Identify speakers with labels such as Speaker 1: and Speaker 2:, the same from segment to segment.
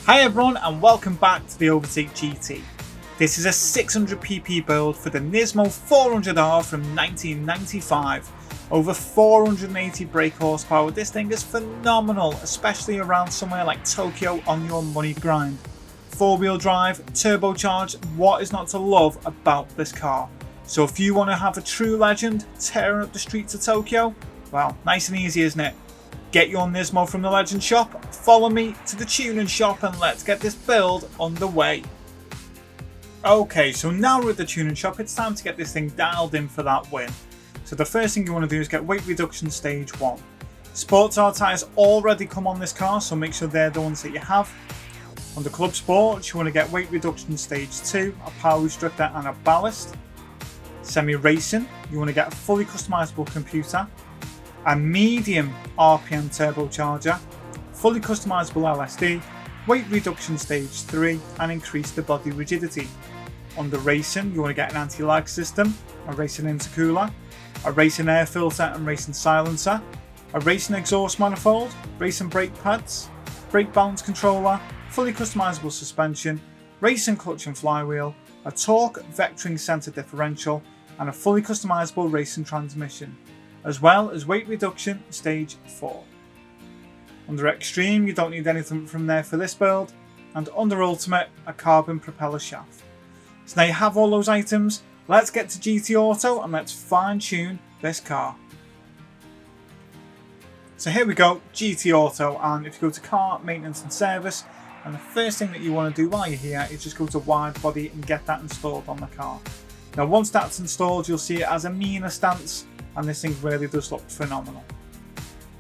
Speaker 1: Hi everyone and welcome back to the Overtake GT. This is a 600pp build for the Nismo 400R from 1995. Over 480 brake horsepower. This thing is phenomenal, especially around somewhere like Tokyo on your money grind. 4-wheel drive, turbocharged, what is not to love about this car? So if you want to have a true legend tearing up the streets of Tokyo, well, nice and easy, isn't it? Get your Nismo from the Legend shop, follow me to the tuning shop and let's get this build underway. Okay, so now we're at the tuning shop, it's time to get this thing dialed in for that win. So the first thing you want to do is get weight reduction stage 1. Sports R tyres already come on this car, so make sure they're the ones that you have. On the Club Sport, you want to get weight reduction stage 2, a power restrictor and a ballast. Semi-racing, you want to get a fully customizable computer. A medium RPM turbocharger, fully customizable LSD, weight reduction stage 3 and increase the body rigidity. Under racing you want to get an anti-lag system, a racing intercooler, a racing air filter and racing silencer, a racing exhaust manifold, racing brake pads, brake balance controller, fully customizable suspension, racing clutch and flywheel, a torque vectoring center differential and a fully customizable racing transmission, as well as weight reduction stage 4. Under Extreme you don't need anything from there for this build, and under Ultimate a carbon propeller shaft. So now you have all those items, let's get to GT Auto and let's fine tune this car. So here we go, GT Auto, and if you go to car, maintenance and service, and the first thing that you want to do while you're here is just go to wide body and get that installed on the car. Now once that's installed you'll see it as a meaner stance, and this thing really does look phenomenal.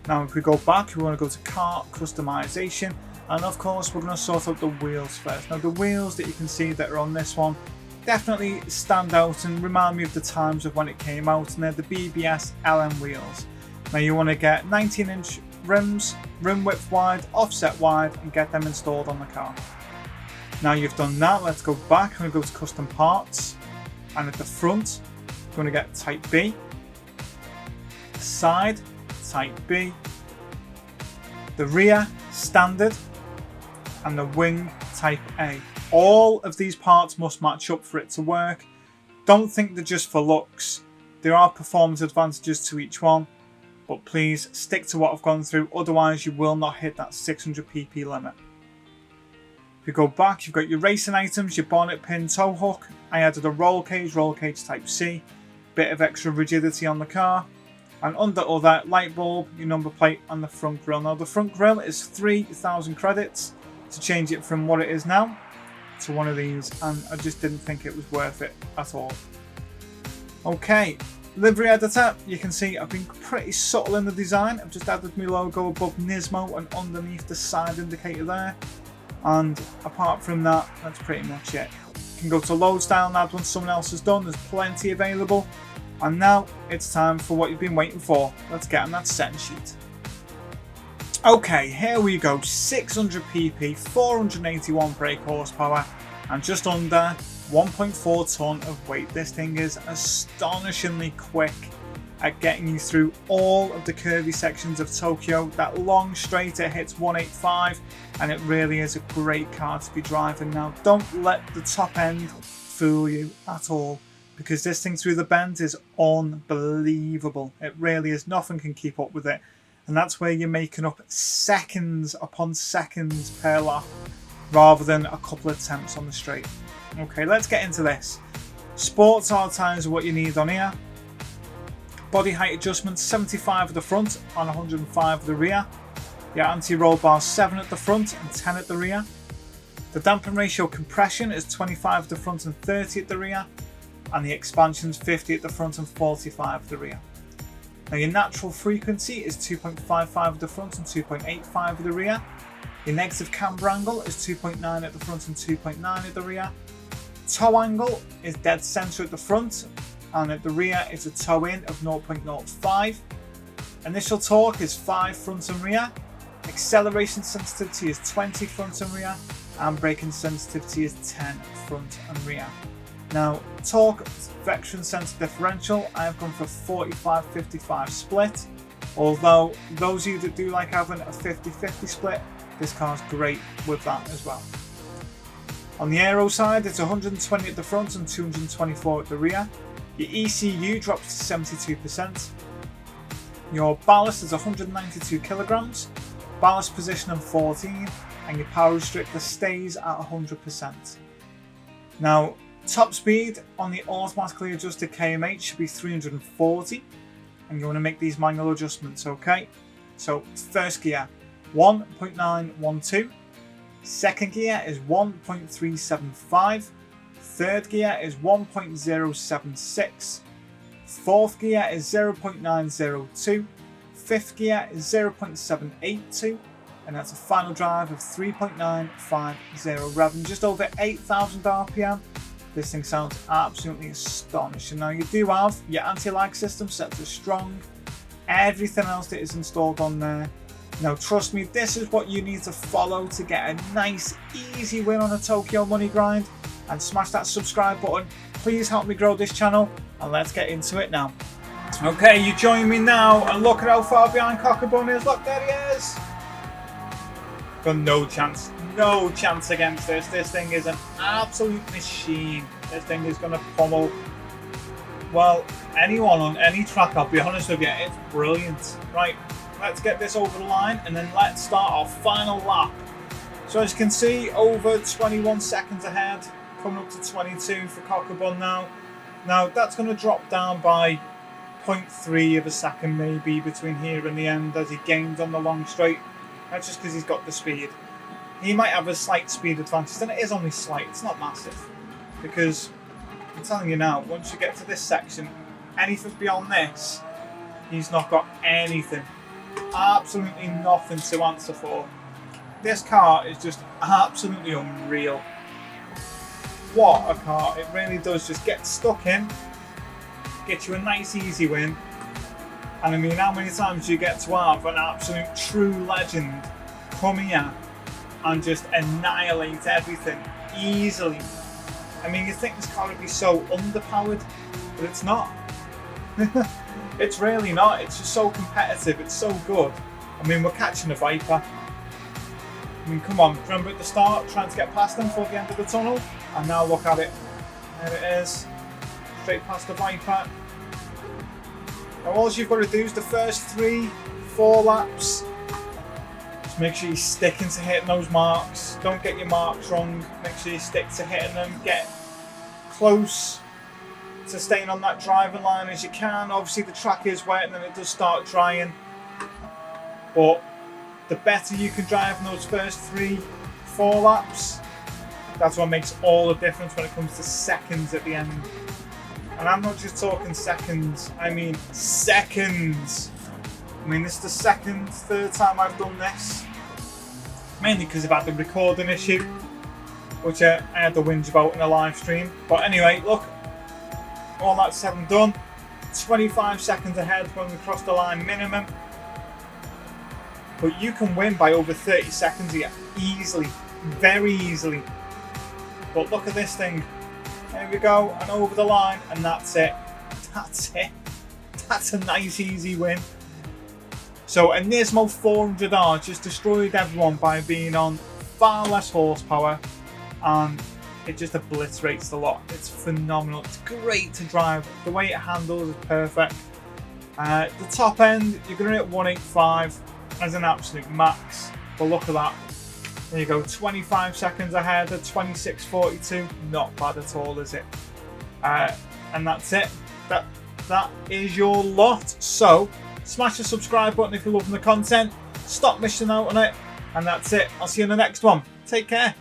Speaker 1: Now if we go back, we want to go to car customization, and of course we're going to sort out the wheels first. Now the wheels that you can see that are on this one definitely stand out and remind me of the times of when it came out, and they're the BBS LM wheels. Now you want to get 19-inch rims, rim width wide, offset wide, and get them installed on the car. Now you've done that, let's go back and go to custom parts, and at the front we're going to get type B, side type B, the rear standard, and the wing type A. All of these parts must match up for it to work. Don't think they're just for looks. There are performance advantages to each one, but please stick to what I've gone through, otherwise you will not hit that 600pp limit. If you go back, you've got your racing items, your bonnet pin tow hook. I added a roll cage type C, bit of extra rigidity on the car. And under all that, light bulb, your number plate and the front grille. Now the front grille is 3,000 credits to change it from what it is now to one of these, and I just didn't think it was worth it at all. Okay, livery editor, you can see I've been pretty subtle in the design. I've just added my logo above Nismo and underneath the side indicator there. And apart from that, that's pretty much it. You can go to load style and add one someone else has done, there's plenty available. And now it's time for what you've been waiting for. Let's get on that setting sheet. Okay, here we go. 600pp, 481 brake horsepower, and just under 1.4 ton of weight. This thing is astonishingly quick at getting you through all of the curvy sections of Tokyo. That long straight, it hits 185, and it really is a great car to be driving. Now, don't let the top end fool you at all, because this thing through the bends is unbelievable. It really is. Nothing can keep up with it. And that's where you're making up seconds upon seconds per lap, rather than a couple of attempts on the straight. Okay, let's get into this. Sports R tyres are what you need on here. Body height adjustment, 75 at the front and 105 at the rear. Your anti-roll bar 7 at the front and 10 at the rear. The damping ratio compression is 25 at the front and 30 at the rear. And the expansion's 50 at the front and 45 at the rear. Now your natural frequency is 2.55 at the front and 2.85 at the rear. Your negative camber angle is 2.9 at the front and 2.9 at the rear. Toe angle is dead center at the front, and at the rear it's a toe in of 0.05. Initial torque is 5 front and rear. Acceleration sensitivity is 20 front and rear, and braking sensitivity is 10 front and rear. Now, torque vectoring center differential, I have gone for 45-55 split. Although those of you that do like having a 50-50 split, this car's great with that as well. On the aero side, it's 120 at the front and 224 at the rear. Your ECU drops to 72%. Your ballast is 192 kilograms, ballast position on 14, and your power restrictor stays at 100%. Now, top speed on the automatically adjusted KMH should be 340, and you want to make these manual adjustments, okay? So, first gear, 1.912. Second gear is 1.375. Third gear is 1.076. Fourth gear is 0.902. Fifth gear is 0.782. And that's a final drive of 3.950, revving just over 8,000 RPM. This thing sounds absolutely astonishing. Now, you do have your anti-lag system set to strong. Everything else that is installed on there. Now, trust me, this is what you need to follow to get a nice, easy win on a Tokyo money grind. And smash that subscribe button. Please help me grow this channel, and let's get into it now. Okay, you join me now, and look at how far behind Cockabun is. Look, there he is. Got no chance against this. This thing is an absolute machine. This thing is going to pummel, well, anyone on any track, I'll be honest with you. It's brilliant. Right, let's get this over the line, and then let's start our final lap. So as you can see, over 21 seconds ahead, coming up to 22 for Cockabun now. Now that's going to drop down by 0.3 of a second maybe between here and the end as he gains on the long straight. That's just because he's got the speed. He might have a slight speed advantage, and it is only slight, it's not massive. Because, I'm telling you now, once you get to this section, anything beyond this, he's not got anything. Absolutely nothing to answer for. This car is just absolutely unreal. What a car, it really does just get stuck in, get you a nice easy win. And I mean, how many times do you get to have an absolute true legend come here and just annihilate everything easily? I mean, you think this car would be so underpowered, but it's not. It's really not. It's just so competitive. It's so good. I mean, we're catching a Viper. I mean, come on. Remember at the start, trying to get past them for the end of the tunnel? And now look at it. There it is. Straight past the Viper. Now all you've got to do is the first 3-4 laps. Just make sure you're sticking to hitting those marks. Don't get your marks wrong. Make sure you stick to hitting them. Get close to staying on that driving line as you can. Obviously the track is wet and then it does start drying. But the better you can drive in those first 3-4 laps, that's what makes all the difference when it comes to seconds at the end. And I'm not just talking seconds, I mean seconds. I mean, this is the second, third time I've done this. Mainly because I've had the recording issue, which I had to whinge about in a live stream. But anyway, look, all that said and done. 25 seconds ahead when we cross the line minimum. But you can win by over 30 seconds here, easily, very easily. But look at this thing. There we go, and over the line, and that's it. That's it. That's a nice, easy win. So a Nismo 400R just destroyed everyone by being on far less horsepower, and it just obliterates the lot. It's phenomenal. It's great to drive. The way it handles is perfect. The top end, you're going to hit 185 as an absolute max. But look at that. There you go, 25 seconds ahead at 26.42. Not bad at all, is it? And that's it. That is your lot. So, smash the subscribe button if you're loving the content. Stop missing out on it. And that's it. I'll see you in the next one. Take care.